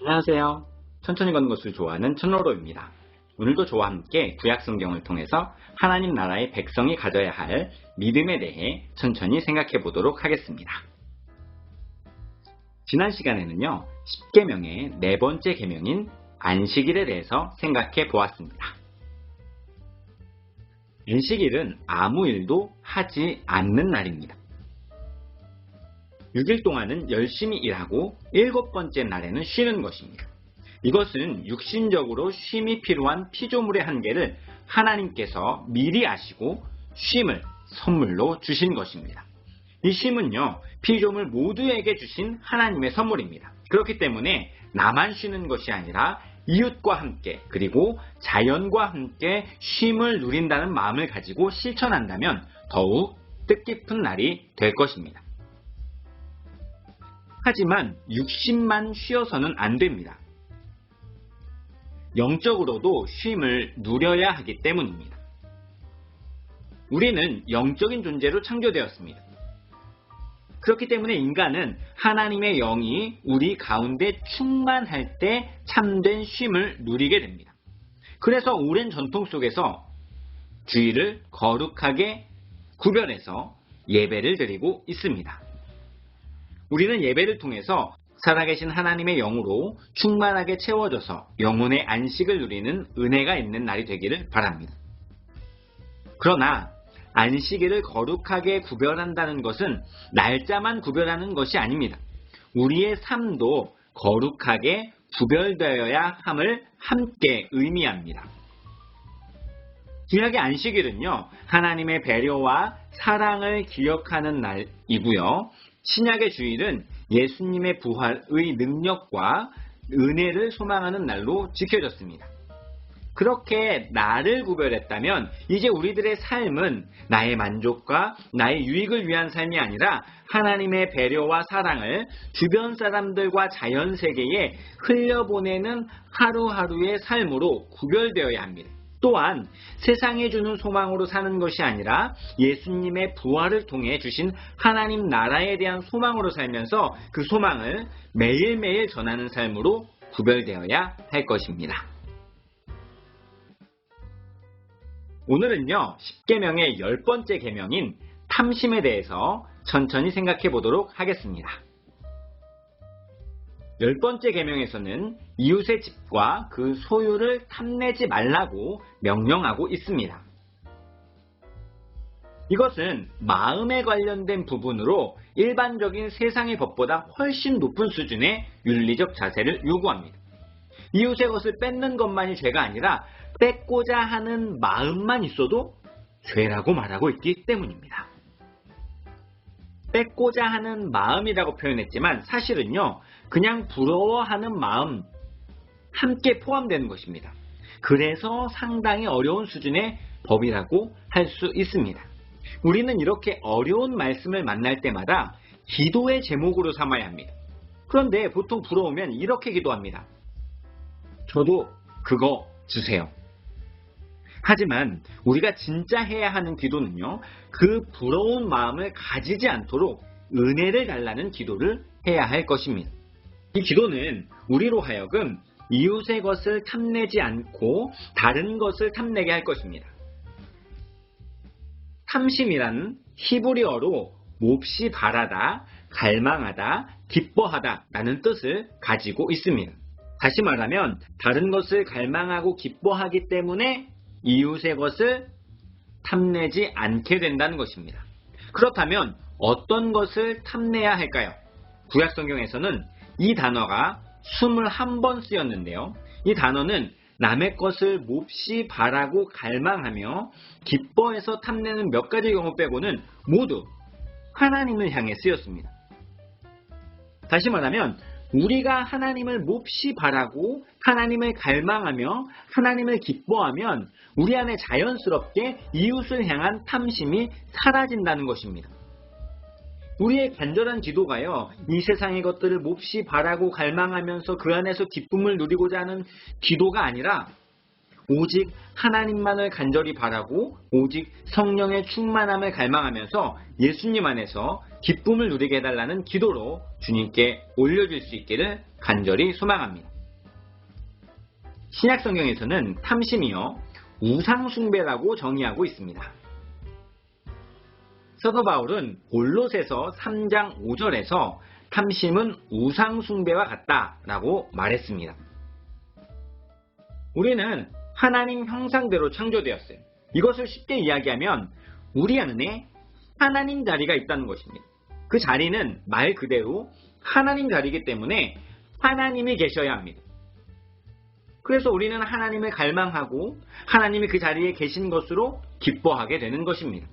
안녕하세요. 천천히 걷는 것을 좋아하는 천로로입니다. 오늘도 저와 함께 구약성경을 통해서 하나님 나라의 백성이 가져야 할 믿음에 대해 천천히 생각해 보도록 하겠습니다. 지난 시간에는요, 10계명의 네 번째 계명인 안식일에 대해서 생각해 보았습니다. 안식일은 아무 일도 하지 않는 날입니다. 6일 동안은 열심히 일하고 7번째 날에는 쉬는 것입니다. 이것은 육신적으로 쉼이 필요한 피조물의 한계를 하나님께서 미리 아시고 쉼을 선물로 주신 것입니다. 이 쉼은요, 피조물 모두에게 주신 하나님의 선물입니다. 그렇기 때문에 나만 쉬는 것이 아니라 이웃과 함께 그리고 자연과 함께 쉼을 누린다는 마음을 가지고 실천한다면 더욱 뜻깊은 날이 될 것입니다. 하지만 육신만 쉬어서는 안 됩니다. 영적으로도 쉼을 누려야 하기 때문입니다. 우리는 영적인 존재로 창조되었습니다. 그렇기 때문에 인간은 하나님의 영이 우리 가운데 충만할 때 참된 쉼을 누리게 됩니다. 그래서 오랜 전통 속에서 주일을 거룩하게 구별해서 예배를 드리고 있습니다. 우리는 예배를 통해서 살아계신 하나님의 영으로 충만하게 채워져서 영혼의 안식을 누리는 은혜가 있는 날이 되기를 바랍니다. 그러나 안식일을 거룩하게 구별한다는 것은 날짜만 구별하는 것이 아닙니다. 우리의 삶도 거룩하게 구별되어야 함을 함께 의미합니다. 구약의 안식일은요, 하나님의 배려와 사랑을 기억하는 날이고요. 신약의 주일은 예수님의 부활의 능력과 은혜를 소망하는 날로 지켜졌습니다. 그렇게 나를 구별했다면 이제 우리들의 삶은 나의 만족과 나의 유익을 위한 삶이 아니라 하나님의 배려와 사랑을 주변 사람들과 자연 세계에 흘려보내는 하루하루의 삶으로 구별되어야 합니다. 또한 세상에 주는 소망으로 사는 것이 아니라 예수님의 부활을 통해 주신 하나님 나라에 대한 소망으로 살면서 그 소망을 매일매일 전하는 삶으로 구별되어야 할 것입니다. 오늘은요, 10계명의 10번째 계명인 탐심에 대해서 천천히 생각해 보도록 하겠습니다. 10번째 계명에서는 이웃의 집과 그 소유를 탐내지 말라고 명령하고 있습니다. 이것은 마음에 관련된 부분으로 일반적인 세상의 법보다 훨씬 높은 수준의 윤리적 자세를 요구합니다. 이웃의 것을 뺏는 것만이 죄가 아니라 뺏고자 하는 마음만 있어도 죄라고 말하고 있기 때문입니다. 뺏고자 하는 마음이라고 표현했지만 사실은요, 그냥 부러워하는 마음 함께 포함되는 것입니다. 그래서 상당히 어려운 수준의 법이라고 할 수 있습니다. 우리는 이렇게 어려운 말씀을 만날 때마다 기도의 제목으로 삼아야 합니다. 그런데 보통 부러우면 이렇게 기도합니다. 저도 그거 주세요. 하지만 우리가 진짜 해야 하는 기도는요, 그 부러운 마음을 가지지 않도록 은혜를 달라는 기도를 해야 할 것입니다. 이 기도는 우리로 하여금 이웃의 것을 탐내지 않고 다른 것을 탐내게 할 것입니다. 탐심이란 히브리어로 몹시 바라다, 갈망하다, 기뻐하다 라는 뜻을 가지고 있습니다. 다시 말하면 다른 것을 갈망하고 기뻐하기 때문에 이웃의 것을 탐내지 않게 된다는 것입니다. 그렇다면 어떤 것을 탐내야 할까요? 구약성경에서는 이 단어가 21번 쓰였는데요. 이 단어는 남의 것을 몹시 바라고 갈망하며 기뻐해서 탐내는 몇 가지 경우 빼고는 모두 하나님을 향해 쓰였습니다. 다시 말하면 우리가 하나님을 몹시 바라고 하나님을 갈망하며 하나님을 기뻐하면 우리 안에 자연스럽게 이웃을 향한 탐심이 사라진다는 것입니다. 우리의 간절한 기도가요, 이 세상의 것들을 몹시 바라고 갈망하면서 그 안에서 기쁨을 누리고자 하는 기도가 아니라 오직 하나님만을 간절히 바라고 오직 성령의 충만함을 갈망하면서 예수님 안에서 기쁨을 누리게 해달라는 기도로 주님께 올려줄 수 있기를 간절히 소망합니다. 신약 성경에서는 탐심이요 우상숭배라고 정의하고 있습니다. 사도 바울은 골로새서 3장 5절에서 탐심은 우상숭배와 같다라고 말했습니다. 우리는 하나님 형상대로 창조되었어요. 이것을 쉽게 이야기하면 우리 안에 하나님 자리가 있다는 것입니다. 그 자리는 말 그대로 하나님 자리이기 때문에 하나님이 계셔야 합니다. 그래서 우리는 하나님을 갈망하고 하나님이 그 자리에 계신 것으로 기뻐하게 되는 것입니다.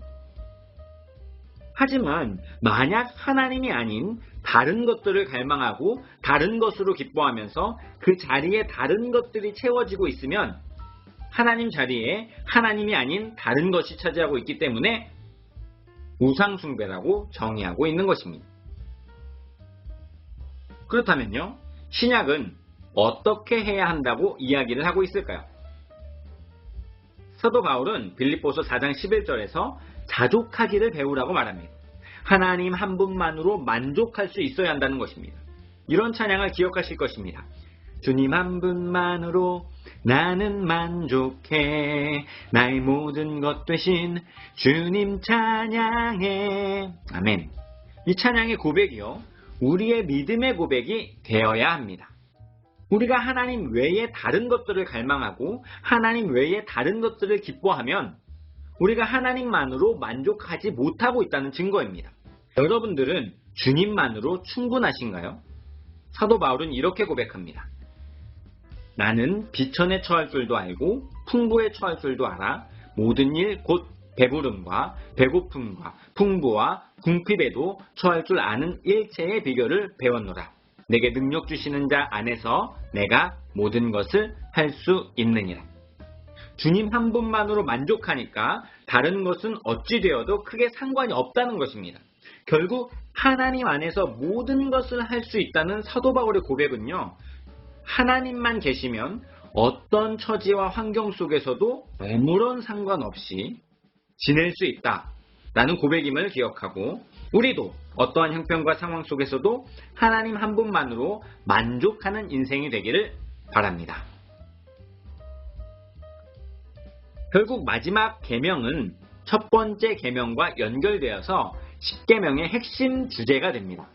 하지만 만약 하나님이 아닌 다른 것들을 갈망하고 다른 것으로 기뻐하면서 그 자리에 다른 것들이 채워지고 있으면 하나님 자리에 하나님이 아닌 다른 것이 차지하고 있기 때문에 우상숭배라고 정의하고 있는 것입니다. 그렇다면요, 신약은 어떻게 해야 한다고 이야기를 하고 있을까요? 사도 바울은 빌립보서 4장 11절에서 자족하기를 배우라고 말합니다. 하나님 한 분만으로 만족할 수 있어야 한다는 것입니다. 이런 찬양을 기억하실 것입니다. 주님 한 분만으로 나는 만족해 나의 모든 것 되신 주님 찬양해. 아멘. 이 찬양의 고백이요 우리의 믿음의 고백이 되어야 합니다. 우리가 하나님 외에 다른 것들을 갈망하고 하나님 외에 다른 것들을 기뻐하면 우리가 하나님만으로 만족하지 못하고 있다는 증거입니다. 여러분들은 주님만으로 충분하신가요? 사도 바울은 이렇게 고백합니다. 나는 비천에 처할 줄도 알고 풍부에 처할 줄도 알아 모든 일 곧 배부름과 배고픔과 풍부와 궁핍에도 처할 줄 아는 일체의 비결을 배웠노라. 내게 능력 주시는 자 안에서 내가 모든 것을 할 수 있느니라. 주님 한 분만으로 만족하니까 다른 것은 어찌 되어도 크게 상관이 없다는 것입니다. 결국 하나님 안에서 모든 것을 할 수 있다는 사도 바울의 고백은요. 하나님만 계시면 어떤 처지와 환경 속에서도 아무런 상관없이 지낼 수 있다라는 고백임을 기억하고 우리도 어떠한 형편과 상황 속에서도 하나님 한 분만으로 만족하는 인생이 되기를 바랍니다. 결국 마지막 계명은 첫 번째 계명과 연결되어서 10계명의 핵심 주제가 됩니다.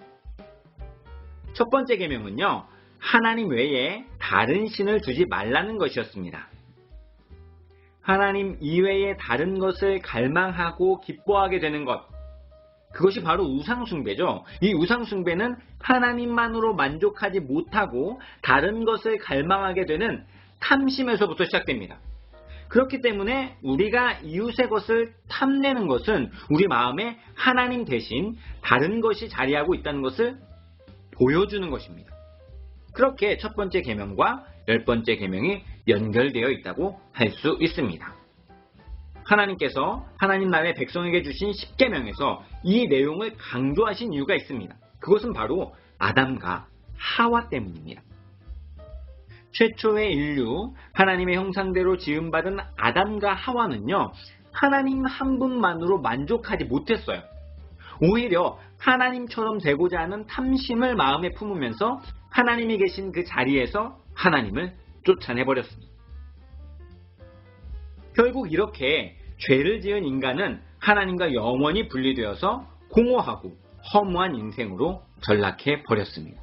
첫 번째 계명은요. 하나님 외에 다른 신을 두지 말라는 것이었습니다. 하나님 이외에 다른 것을 갈망하고 기뻐하게 되는 것, 그것이 바로 우상숭배죠. 이 우상숭배는 하나님만으로 만족하지 못하고 다른 것을 갈망하게 되는 탐심에서부터 시작됩니다. 그렇기 때문에 우리가 이웃의 것을 탐내는 것은 우리 마음에 하나님 대신 다른 것이 자리하고 있다는 것을 보여주는 것입니다. 그렇게 첫 번째 계명과 10번째 계명이 연결되어 있다고 할 수 있습니다. 하나님께서 하나님 나라의 백성에게 주신 10계명에서 이 내용을 강조하신 이유가 있습니다. 그것은 바로 아담과 하와 때문입니다. 최초의 인류, 하나님의 형상대로 지음받은 아담과 하와는요, 하나님 한 분만으로 만족하지 못했어요. 오히려 하나님처럼 되고자 하는 탐심을 마음에 품으면서 하나님이 계신 그 자리에서 하나님을 쫓아내버렸습니다. 결국 이렇게 죄를 지은 인간은 하나님과 영원히 분리되어서 공허하고 허무한 인생으로 전락해 버렸습니다.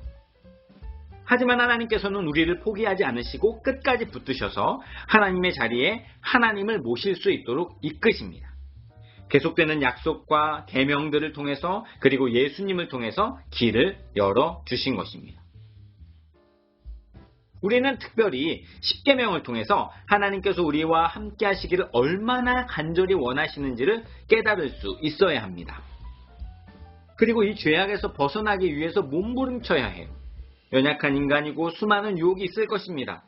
하지만 하나님께서는 우리를 포기하지 않으시고 끝까지 붙드셔서 하나님의 자리에 하나님을 모실 수 있도록 이끄십니다. 계속되는 약속과 계명들을 통해서 그리고 예수님을 통해서 길을 열어주신 것입니다. 우리는 특별히 10계명을 통해서 하나님께서 우리와 함께 하시기를 얼마나 간절히 원하시는지를 깨달을 수 있어야 합니다. 그리고 이 죄악에서 벗어나기 위해서 몸부림쳐야 해요. 연약한 인간이고 수많은 유혹이 있을 것입니다.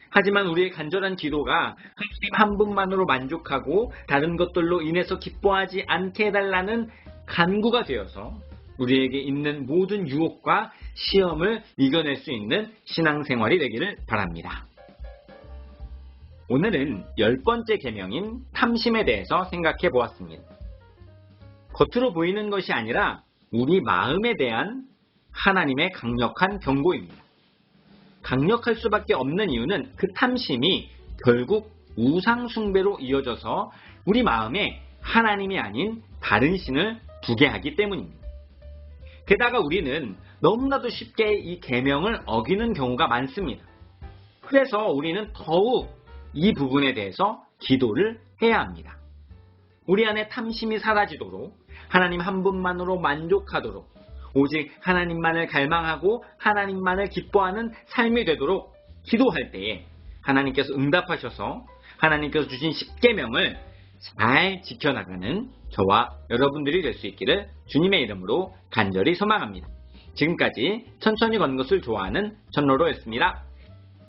하지만 우리의 간절한 기도가 하나님 한 분만으로 만족하고 다른 것들로 인해서 기뻐하지 않게 해달라는 간구가 되어서 우리에게 있는 모든 유혹과 시험을 이겨낼 수 있는 신앙생활이 되기를 바랍니다. 오늘은 10번째 계명인 탐심에 대해서 생각해 보았습니다. 겉으로 보이는 것이 아니라 우리 마음에 대한 하나님의 강력한 경고입니다. 강력할 수밖에 없는 이유는 그 탐심이 결국 우상숭배로 이어져서 우리 마음에 하나님이 아닌 다른 신을 두게 하기 때문입니다. 게다가 우리는 너무나도 쉽게 이 계명을 어기는 경우가 많습니다. 그래서 우리는 더욱 이 부분에 대해서 기도를 해야 합니다. 우리 안에 탐심이 사라지도록 하나님 한 분만으로 만족하도록 오직 하나님만을 갈망하고 하나님만을 기뻐하는 삶이 되도록 기도할 때에 하나님께서 응답하셔서 하나님께서 주신 십계명을 잘 지켜나가는 저와 여러분들이 될 수 있기를 주님의 이름으로 간절히 소망합니다. 지금까지 천천히 걷는 것을 좋아하는 천로로였습니다.